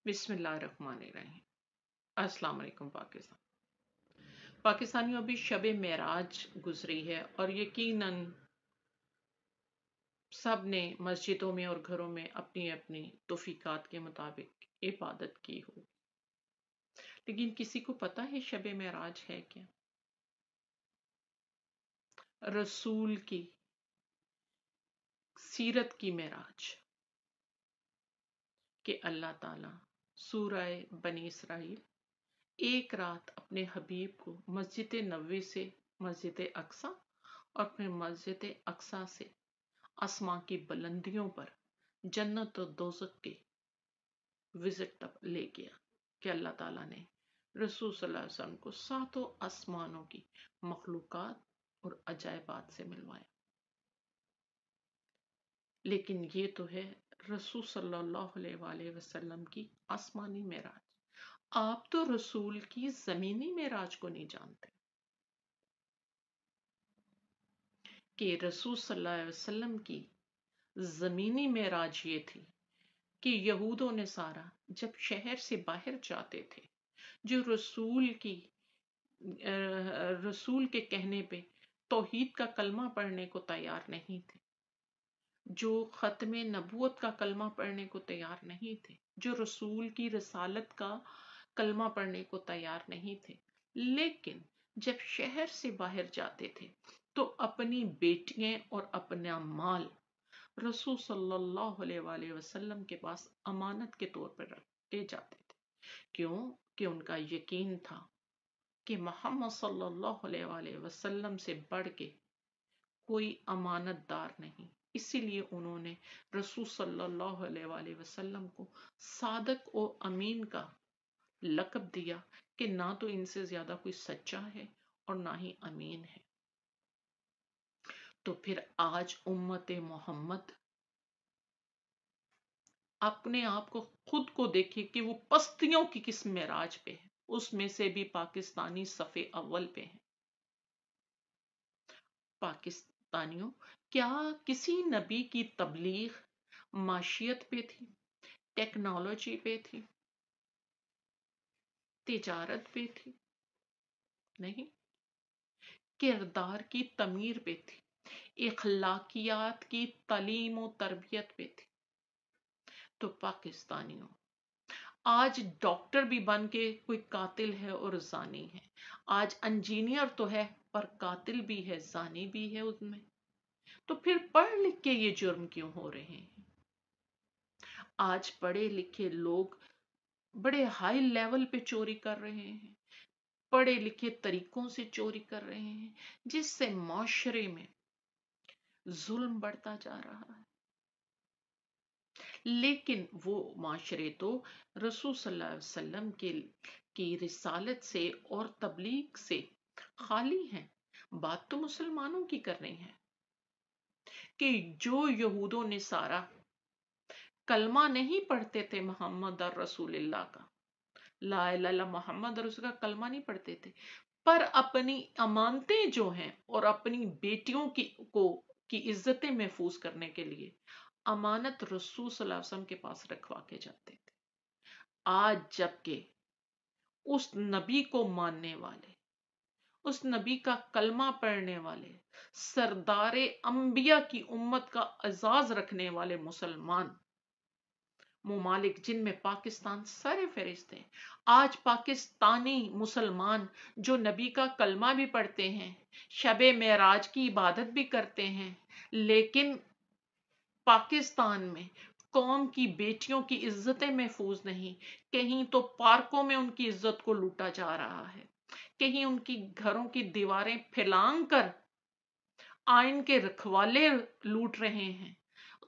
بسم اللہ الرحمن الرحیم۔ السلام علیکم پاکستانیوں، ابھی شب معراج گزری ہے اور یقیناً سب نے مسجدوں میں اور گھروں میں اپنی اپنی توفیقات کے مطابق عبادت کی ہو، لیکن کسی کو پتہ ہے شب معراج ہے کیا؟ رسول کی سیرت کی معراج کہ اللہ تعالیٰ سورہ بنی اسرائیل ایک رات اپنے حبیب کو مسجد نبوی سے مسجد اقصی اور پھر مسجد اقصی سے آسمان کی بلندیوں پر جنت و دوزخ کے وزٹ تک لے گیا کہ اللہ تعالیٰ نے رسول صلی اللہ علیہ وسلم کو ساتوں آسمانوں کی مخلوقات اور عجائبات سے ملوایا۔ لیکن یہ تو ہے رسول صلی اللہ علیہ وآلہ وسلم کی آسمانی معراج، آپ تو رسول کی زمینی معراج کو نہیں جانتے کہ رسول صلی اللہ علیہ وسلم کی زمینی معراج یہ تھی کہ یہود و نصارہ جب شہر سے باہر جاتے تھے، جو رسول کے کہنے پہ توحید کا کلمہ پڑھنے کو تیار نہیں تھے، جو ختم نبوت کا کلمہ پڑھنے کو تیار نہیں تھے، جو رسول کی رسالت کا کلمہ پڑھنے کو تیار نہیں تھے، لیکن جب شہر سے باہر جاتے تھے تو اپنی بیٹیاں اور اپنا مال رسول صلی اللہ علیہ وآلہ وسلم کے پاس امانت کے طور پر رکھتے جاتے تھے۔ کیوں؟ کہ ان کا یقین تھا کہ محمد صلی اللہ علیہ وآلہ وسلم سے بڑھ کے کوئی امانت دار نہیں، اسی لیے انہوں نے رسول صلی اللہ علیہ وآلہ وسلم کو صادق و امین کا لقب دیا کہ نہ تو ان سے زیادہ کوئی سچا ہے اور نہ ہی امین ہے۔ تو پھر آج امت محمد اپنے آپ کو خود کو دیکھے کہ وہ پستیوں کی کس معراج پہ ہے، اس میں سے بھی پاکستانی صفے اول پہ ہیں۔ پاکستانیوں، کیا کسی نبی کی تبلیغ معیشت پہ تھی، ٹیکنالوجی پہ تھی، تجارت پہ تھی؟ نہیں، کردار کی تعمیر پہ تھی، اخلاقیات کی تعلیم و تربیت پہ تھی۔ تو پاکستانیوں، آج ڈاکٹر بھی بن کے کوئی قاتل ہے اور زانی ہے، آج انجینئر تو ہے پر قاتل بھی ہے، زانی بھی ہے اس میں، تو پھر پڑھ لکھ کے یہ جرم کیوں ہو رہے ہیں؟ آج پڑھے لکھے لوگ بڑے ہائی لیول پہ چوری کر رہے ہیں، پڑھے لکھے طریقوں سے چوری کر رہے ہیں، جس سے معاشرے میں ظلم بڑھتا جا رہا ہے۔ لیکن وہ معاشرے تو رسول صلی اللہ علیہ وسلم کی رسالت سے اور تبلیغ سے خالی ہیں۔ بات تو مسلمانوں کی کر رہی ہے کہ جو یہود و نصارہ کلمہ نہیں پڑھتے تھے محمد رسول اللہ کا، لا الہ الا اللہ محمد رسول کا کلمہ نہیں پڑھتے تھے، پر اپنی امانتیں جو ہیں اور اپنی بیٹیوں کی عزتیں محفوظ کرنے کے لیے امانت رسول صلی اللہ علیہ وسلم کے پاس رکھوا کے جاتے تھے۔ آج جبکہ اس نبی کو ماننے والے، اس نبی کا کلمہ پڑھنے والے، سردار انبیاء کی امت کا اعزاز رکھنے والے مسلمان ممالک، جن میں پاکستان سر فہرست ہے، آج پاکستانی مسلمان جو نبی کا کلمہ بھی پڑھتے ہیں، شب معراج کی عبادت بھی کرتے ہیں، لیکن پاکستان میں قوم کی بیٹیوں کی عزتیں محفوظ نہیں، کہیں تو پارکوں میں ان کی عزت کو لوٹا جا رہا ہے، کہیں ان کی گھروں کی دیواریں پھلانگ کر آئین کے رکھوالے لوٹ رہے ہیں،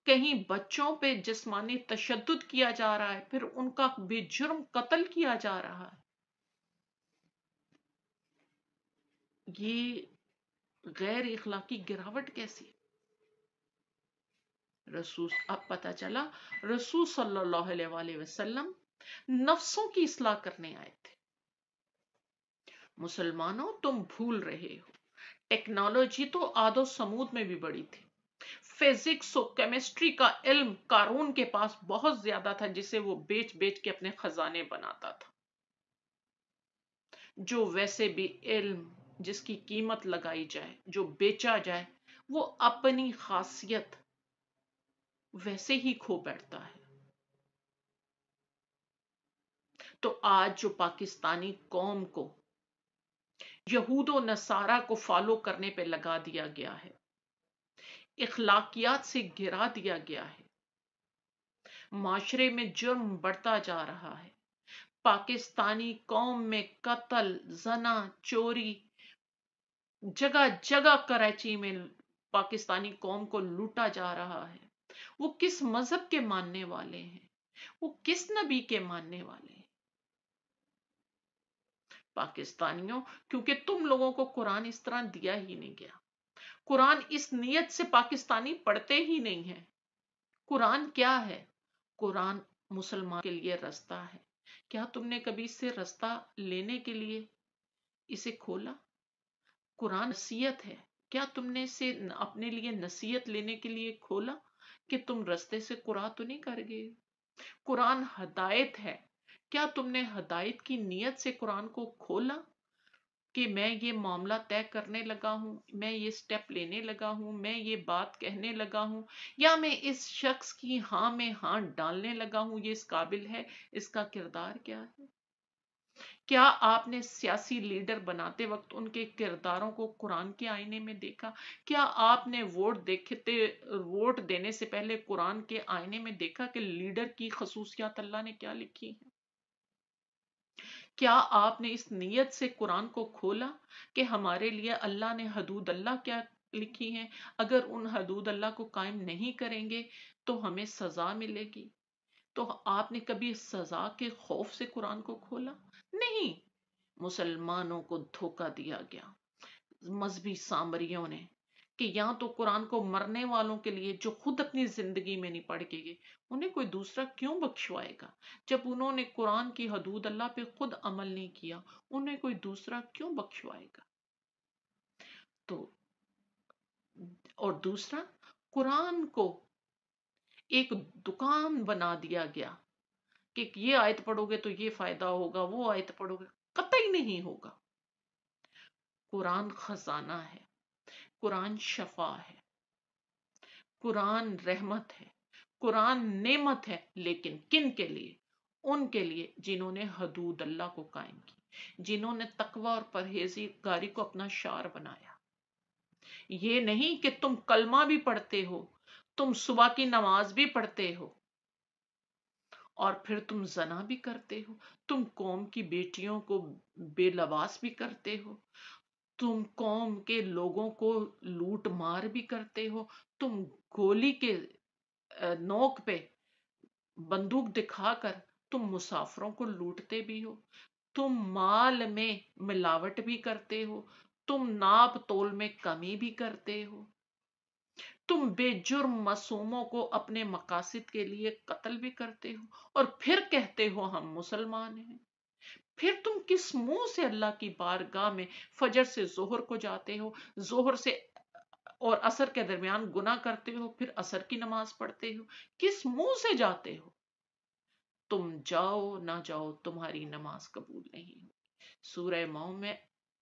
کہیں بچوں پہ جسمانی تشدد کیا جا رہا ہے، پھر ان کا بے جرم قتل کیا جا رہا ہے۔ یہ غیر اخلاقی گراوٹ کیسی؟ اب پتہ چلا رسول صلی اللہ علیہ وآلہ وسلم نفسوں کی اصلاح کرنے آئے تھے۔ مسلمانوں، تم بھول رہے ہو، ٹیکنالوجی تو عاد و سمود میں بھی بڑی تھی، فزکس و کیمسٹری کا علم قارون کے پاس بہت زیادہ تھا، جسے وہ بیچ بیچ کے اپنے خزانے بناتا تھا۔ جو ویسے بھی علم جس کی قیمت لگائی جائے، جو بیچا جائے، وہ اپنی خاصیت ویسے ہی کھو بیٹھتا ہے۔ تو آج جو پاکستانی قوم کو یہود و نصارہ کو فالو کرنے پہ لگا دیا گیا ہے، اخلاقیات سے گرا دیا گیا ہے، معاشرے میں جرم بڑھتا جا رہا ہے، پاکستانی قوم میں قتل، زنا، چوری، جگہ جگہ کراچی میں پاکستانی قوم کو لوٹا جا رہا ہے، وہ کس مذہب کے ماننے والے ہیں؟ وہ کس نبی کے ماننے والے ہیں؟ پاکستانیوں، کیونکہ تم لوگوں کو قرآن اس طرح دیا ہی نہیں گیا، قرآن اس نیت سے پاکستانی پڑھتے ہی نہیں ہیں۔ قرآن کیا ہے؟ قرآن مسلمان کے لیے رستہ ہے۔ کیا تم نے کبھی اس سے رستہ لینے کے لیے اسے کھولا؟ قرآن نصیحت ہے، کیا تم نے اسے اپنے لیے نصیحت لینے کے لیے کھولا کہ تم رستے سے قرآن تو نہیں کر گئے؟ قرآن ہدایت ہے، کیا تم نے ہدایت کی نیت سے قرآن کو کھولا کہ میں یہ معاملہ طے کرنے لگا ہوں، میں یہ سٹیپ لینے لگا ہوں، میں یہ بات کہنے لگا ہوں، یا میں اس شخص کی ہاں میں ہاں ڈالنے لگا ہوں، یہ اس قابل ہے، اس کا کردار کیا ہے؟ کیا آپ نے سیاسی لیڈر بناتے وقت ان کے کرداروں کو قرآن کے آئینے میں دیکھا؟ کیا آپ نے ووٹ دینے سے پہلے قرآن کے آئینے میں دیکھا کہ لیڈر کی خصوصیات اللہ نے کیا لکھی ہیں؟ کیا آپ نے اس نیت سے قرآن کو کھولا کہ ہمارے لیے اللہ نے حدود اللہ کیا لکھی ہیں، اگر ان حدود اللہ کو قائم نہیں کریں گے تو ہمیں سزا ملے گی؟ تو آپ نے کبھی سزا کے خوف سے قرآن کو کھولا؟ نہیں۔ مسلمانوں کو دھوکہ دیا گیا مذہبی سامریوں نے کہ یہاں تو قرآن کو مرنے والوں کے لیے جو خود اپنی زندگی میں نہیں پڑھ کے گئے، انہیں کوئی دوسرا کیوں بخشوائے گا؟ جب انہوں نے قرآن کی حدود اللہ پہ خود عمل نہیں کیا، انہیں کوئی دوسرا کیوں بخشوائے گا؟ تو اور دوسرا، قرآن کو ایک دکان بنا دیا گیا کہ یہ آیت پڑھو گے تو یہ فائدہ ہوگا، وہ آیت پڑھو گے، قطعی نہیں ہوگا۔ قرآن خزانہ ہے، قرآن شفا ہے، قرآن رحمت ہے، قرآن نعمت ہے، لیکن کن کے لیے؟ ان کے لیے جنہوں نے حدود اللہ کو قائم کی، جنہوں نے تقوی اور پرہیزگاری کو اپنا شعار بنایا۔ یہ نہیں کہ تم کلمہ بھی پڑھتے ہو، تم صبح کی نماز بھی پڑھتے ہو اور پھر تم زنا بھی کرتے ہو، تم قوم کی بیٹیوں کو بے لباس بھی کرتے ہو، تم قوم کے لوگوں کو لوٹ مار بھی کرتے ہو، تم گولی کے نوک پہ بندوق دکھا کر تم مسافروں کو لوٹتے بھی ہو، تم مال میں ملاوٹ بھی کرتے ہو، تم ناپ تول میں کمی بھی کرتے ہو، تم بے جرم معصوموں کو اپنے مقاصد کے لیے قتل بھی کرتے ہو، اور پھر کہتے ہو ہم مسلمان ہیں۔ پھر تم کس منہ سے اللہ کی بارگاہ میں فجر سے ظہر کو جاتے ہو، ظہر سے اور عصر کے درمیان گناہ کرتے ہو، پھر عصر کی نماز پڑھتے ہو؟ کس منہ سے جاتے ہو؟ تم جاؤ نہ جاؤ، تمہاری نماز قبول نہیں ہوگی۔ سورہ مومن میں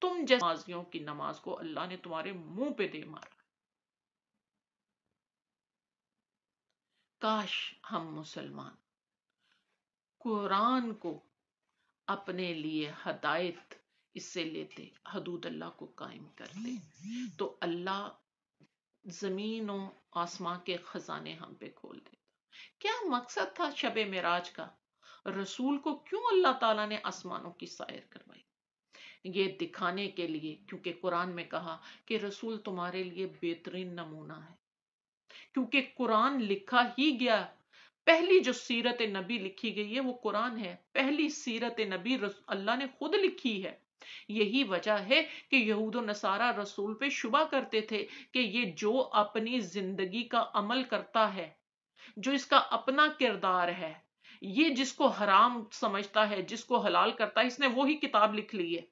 تم جیسے نمازیوں کی نماز کو اللہ نے تمہارے منہ پہ دے مارا۔ کاش ہم مسلمان قرآن کو اپنے لیے ہدایت اس سے لیتے، حدود اللہ کو قائم کرتے، تو اللہ زمین و آسمان کے خزانے ہم پہ کھول دیتا۔ کیا مقصد تھا شب معراج کا؟ رسول کو کیوں اللہ تعالیٰ نے آسمانوں کی سیر کروائی؟ یہ دکھانے کے لیے، کیونکہ قرآن میں کہا کہ رسول تمہارے لیے بہترین نمونہ ہے، کیونکہ قرآن لکھا ہی گیا۔ پہلی جو سیرت نبی لکھی گئی ہے وہ قرآن ہے، پہلی سیرت نبی اللہ نے خود لکھی ہے۔ یہی وجہ ہے کہ یہود و نصارہ رسول پہ شبہ کرتے تھے کہ یہ جو اپنی زندگی کا عمل کرتا ہے، جو اس کا اپنا کردار ہے، یہ جس کو حرام سمجھتا ہے، جس کو حلال کرتا ہے، اس نے وہی کتاب لکھ لی ہے۔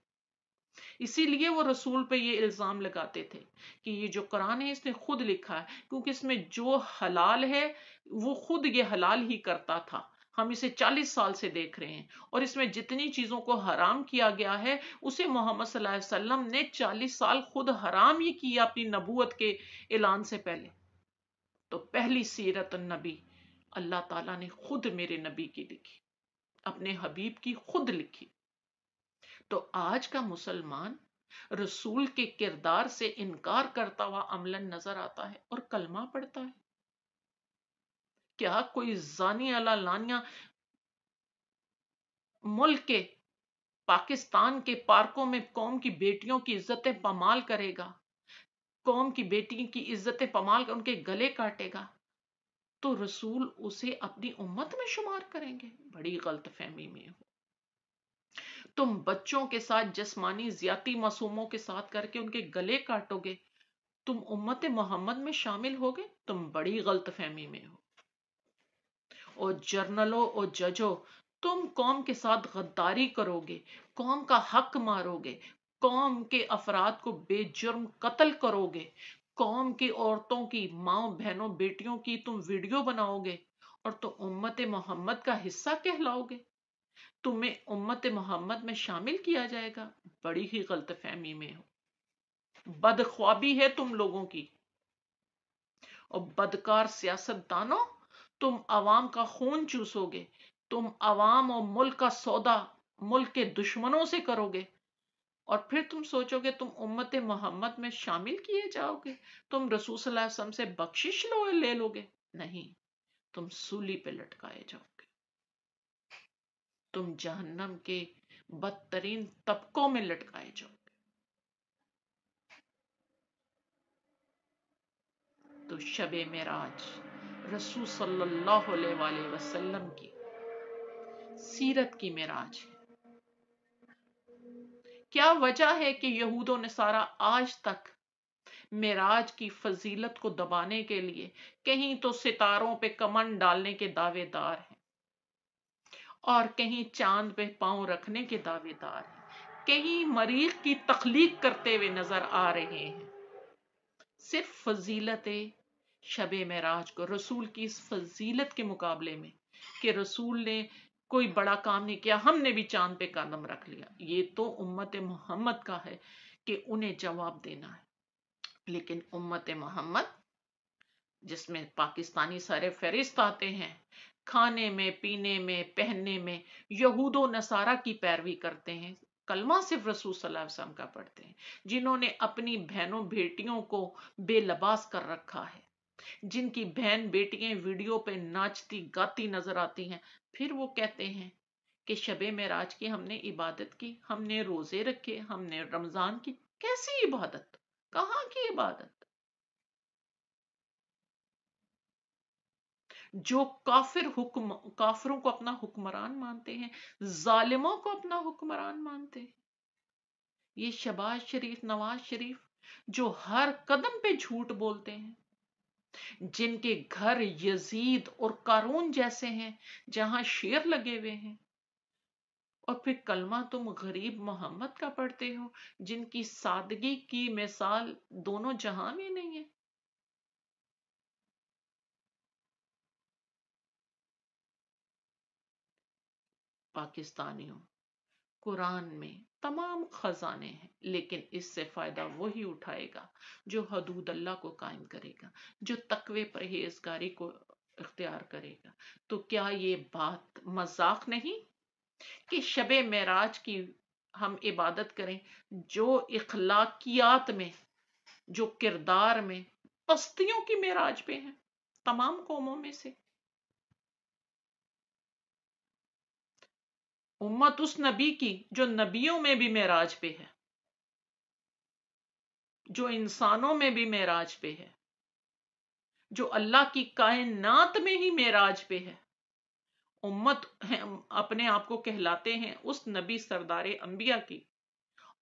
اسی لیے وہ رسول پہ یہ الزام لگاتے تھے کہ یہ جو قرآن ہے اس نے خود لکھا ہے، کیونکہ اس میں جو حلال ہے وہ خود یہ حلال ہی کرتا تھا، ہم اسے 40 سال سے دیکھ رہے ہیں، اور اس میں جتنی چیزوں کو حرام کیا گیا ہے اسے محمد صلی اللہ علیہ وسلم نے 40 سال خود حرام ہی کیا اپنی نبوت کے اعلان سے پہلے۔ تو پہلی سیرت النبی اللہ تعالیٰ نے خود میرے نبی کی لکھی، اپنے حبیب کی خود لکھی۔ تو آج کا مسلمان رسول کے کردار سے انکار کرتا ہوا عملاً نظر آتا ہے اور کلمہ پڑھتا ہے۔ کیا کوئی زانی علی لانیہ ملک کے پاکستان کے پارکوں میں قوم کی بیٹیوں کی عزت پامال کرے گا، قوم کی بیٹی کی عزت پامال کر ان کے گلے کاٹے گا، تو رسول اسے اپنی امت میں شمار کریں گے؟ بڑی غلط فہمی میں ہو۔ تم بچوں کے ساتھ جسمانی زیادتی معصوموں کے ساتھ کر کے ان کے گلے کاٹو گے، تم امت محمد میں شامل ہوگے؟ تم بڑی غلط فہمی میں ہو۔ اور جرنلوں اور ججوں، تم قوم کے ساتھ غداری کرو گے، قوم کا حق مارو گے، قوم کے افراد کو بے جرم قتل کرو گے، قوم کی عورتوں کی، ماؤں بہنوں بیٹیوں کی تم ویڈیو بناؤ گے، اور تم امت محمد کا حصہ کہلاؤ گے، تمہیں امت محمد میں شامل کیا جائے گا؟ بڑی ہی غلط فہمی میں ہو۔ بدخوابی ہے تم لوگوں کی، اور بدکار سیاست دانوں، تم عوام کا خون چوسو گے، تم عوام اور ملک کا سودا ملک کے دشمنوں سے کرو گے، اور پھر تم سوچو گے تم امت محمد میں شامل کیے جاؤ گے، تم رسول صلی اللہ علیہ وسلم سے بخشش لے لو گے؟ نہیں، تم سولی پہ لٹکائے جاؤ گے، تم جہنم کے بدترین طبقوں میں لٹکائے جاؤ گے۔ تو شب معراج رسول صلی اللہ علیہ وآلہ وسلم کی سیرت کی معراج ہے۔ کیا وجہ ہے کہ یہود و نصارہ آج تک معراج کی فضیلت کو دبانے کے لیے کہیں تو ستاروں پہ کمند ڈالنے کے دعوے دار ہیں، اور کہیں چاند پہ پاؤں رکھنے کے دعوے دار ہیں، کہیں مریخ کی تخلیق کرتے ہوئے نظر آ رہے ہیں؟ صرف فضیلت شب معراج کو، رسول کی اس فضیلت کے مقابلے میں کہ رسول نے کوئی بڑا کام نہیں کیا، ہم نے بھی چاند پہ قدم رکھ لیا، یہ تو امت محمد کا ہے کہ انہیں جواب دینا ہے۔ لیکن امت محمد جس میں پاکستانی سر فہرست آتے ہیں، کھانے میں، پینے میں، پہننے میں یہود و نصارہ کی پیروی کرتے ہیں، کلمہ صرف رسول صلی اللہ علیہ وسلم کا پڑھتے ہیں، جنہوں نے اپنی بہنوں بیٹیوں کو بے لباس کر رکھا ہے، جن کی بہن بیٹیاں ویڈیو پہ ناچتی گاتی نظر آتی ہیں، پھر وہ کہتے ہیں کہ شب معراج کی ہم نے عبادت کی، ہم نے روزے رکھے، ہم نے رمضان کی۔ کیسی عبادت؟ کہاں کی عبادت؟ جو کافروں کو اپنا حکمران مانتے ہیں، ظالموں کو اپنا حکمران مانتے ہیں، یہ شہباز شریف، نواز شریف جو ہر قدم پہ جھوٹ بولتے ہیں، جن کے گھر یزید اور قارون جیسے ہیں جہاں شیر لگے ہوئے ہیں، اور پھر کلمہ تم غریب محمد کا پڑھتے ہو جن کی سادگی کی مثال دونوں جہاں میں نہیں ہے۔ پاکستانیوں، قرآن میں تمام خزانے ہیں، لیکن اس سے فائدہ وہی اٹھائے گا جو حدود اللہ کو قائم کرے گا، جو تقوی پرہیزگاری کو اختیار کرے گا۔ تو کیا یہ بات مذاق نہیں کہ شب معراج کی ہم عبادت کریں جو اخلاقیات میں، جو کردار میں پستیوں کی معراج پہ ہیں تمام قوموں میں سے؟ امت اس نبی کی جو نبیوں میں بھی معراج پہ ہے، جو انسانوں میں بھی معراج پہ ہے، جو اللہ کی کائنات میں ہی معراج پہ ہے۔ امت اپنے آپ کو کہلاتے ہیں اس نبی سردار انبیاء کی،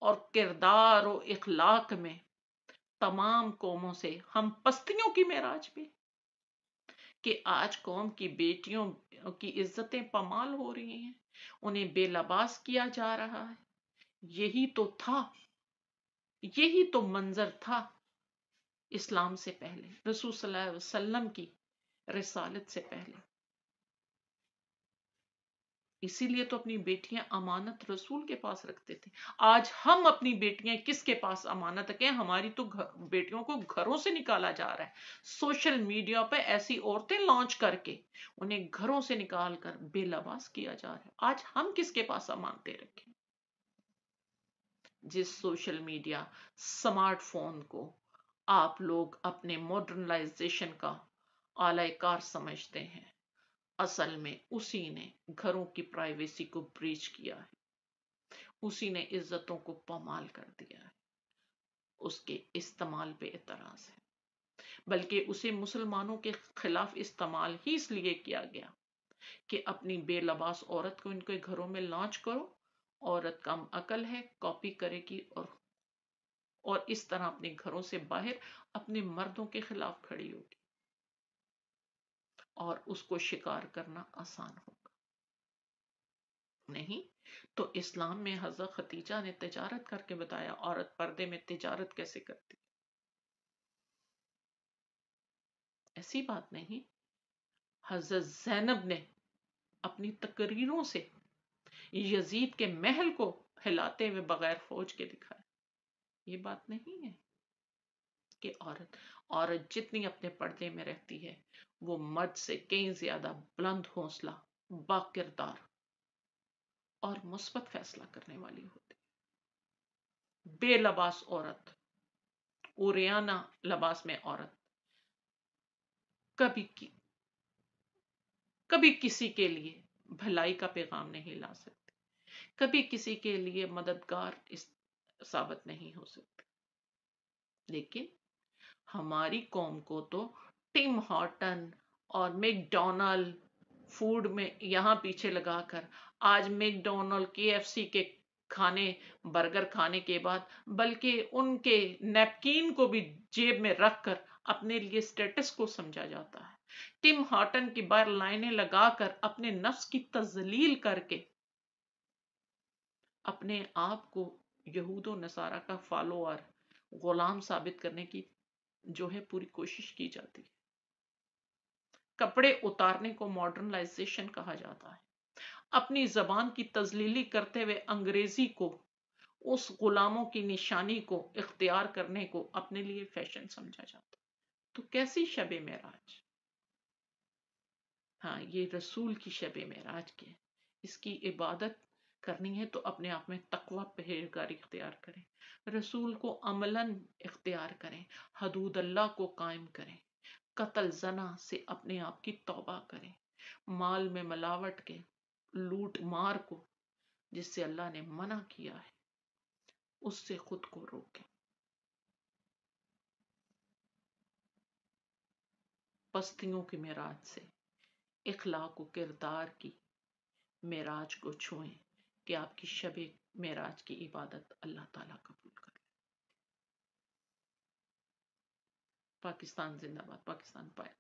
اور کردار و اخلاق میں تمام قوموں سے ہم پستیوں کی معراج پہ، کہ آج قوم کی بیٹیوں کی عزتیں پامال ہو رہی ہیں، انہیں بے لباس کیا جا رہا ہے۔ یہی تو تھا یہی تو منظر تھا اسلام سے پہلے، رسول صلی اللہ علیہ وسلم کی رسالت سے پہلے۔ اسی لیے تو اپنی بیٹیاں امانت رسول کے پاس رکھتے تھے۔ آج ہم اپنی بیٹیاں کس کے پاس امانت رکھیں؟ ہماری تو بیٹیوں کو گھروں سے نکالا جا رہا ہے، سوشل میڈیا پہ ایسی عورتیں لانچ کر کے انہیں گھروں سے نکال کر بے لباس کیا جا رہا ہے۔ آج ہم کس کے پاس امانتیں رکھیں؟ جس سوشل میڈیا، سمارٹ فون کو آپ لوگ اپنے ماڈرنائزیشن کا اعلی کار سمجھتے ہیں، اصل میں اسی نے گھروں کی پرائیویسی کو بریچ کیا ہے، اسی نے عزتوں کو پامال کر دیا ہے۔ اس کے استعمال پہ اعتراض ہے، بلکہ اسے مسلمانوں کے خلاف استعمال ہی اس لیے کیا گیا کہ اپنی بے لباس عورت کو ان کے گھروں میں لانچ کرو، عورت کم عقل ہے، کاپی کرے گی اور اس طرح اپنے گھروں سے باہر اپنے مردوں کے خلاف کھڑی ہوگی اور اس کو شکار کرنا آسان ہوگا۔ نہیں تو اسلام میں حضرت ختیجہ نے تجارت کر کے بتایا عورت پردے میں تجارت کیسے کرتی۔ ایسی بات نہیں، حضرت زینب نے اپنی تقریروں سے یزید کے محل کو ہلاتے ہوئے بغیر فوج کے دکھایا۔ یہ بات نہیں ہے کہ عورت جتنی اپنے پردے میں رہتی ہے وہ مرد سے کہیں زیادہ بلند حوصلہ، با کردار اور مثبت فیصلہ کرنے والی ہوتی ہے۔ بے لباس عورت، اوریانا لباس میں عورت کبھی کسی کے لیے بھلائی کا پیغام نہیں لا سکتی، کبھی کسی کے لیے مددگار ثابت نہیں ہو سکتی۔ لیکن ہماری قوم کو تو ٹم ہارٹن اور میک ڈونلڈ فوڈ میں یہاں پیچھے لگا کر، آج میک ڈونلڈ KFC کے کھانے، برگر کھانے کے بعد بلکہ ان کے نیپکین کو بھی جیب میں رکھ کر اپنے لیے سٹیٹس کو سمجھا جاتا ہے۔ ٹم ہارٹن کی باہر لائنیں لگا کر اپنے نفس کی تذلیل کر کے اپنے آپ کو یہود و نصارہ کا فالوور، غلام ثابت کرنے کی جو ہے پوری کوشش کی جاتی ہے۔ کپڑے اتارنے کو ماڈرنائزیشن کہا جاتا ہے۔ اپنی زبان کی تذلیلی کرتے ہوئے انگریزی کو، اس غلاموں کی نشانی کو اختیار کرنے کو اپنے لیے فیشن سمجھا جاتا ہے۔ تو کیسی شب معراج؟ ہاں، یہ رسول کی شب معراج کی ہے۔ اس کی عبادت کرنی ہے تو اپنے آپ میں تقوی پرہیزگاری اختیار کریں، رسول کو عملاً اختیار کریں، حدود اللہ کو قائم کریں، قتل زنا سے اپنے آپ کی توبہ کریں، مال میں ملاوٹ کے، لوٹ مار کو جس سے اللہ نے منع کیا ہے اس سے خود کو روکیں۔ پستیوں کی معراج سے اخلاق و کردار کی معراج کو چھوئیں کہ آپ کی شب معراج کی عبادت اللہ تعالیٰ قبول کرے۔ پاکستان زندہ باد، پاکستان پائے۔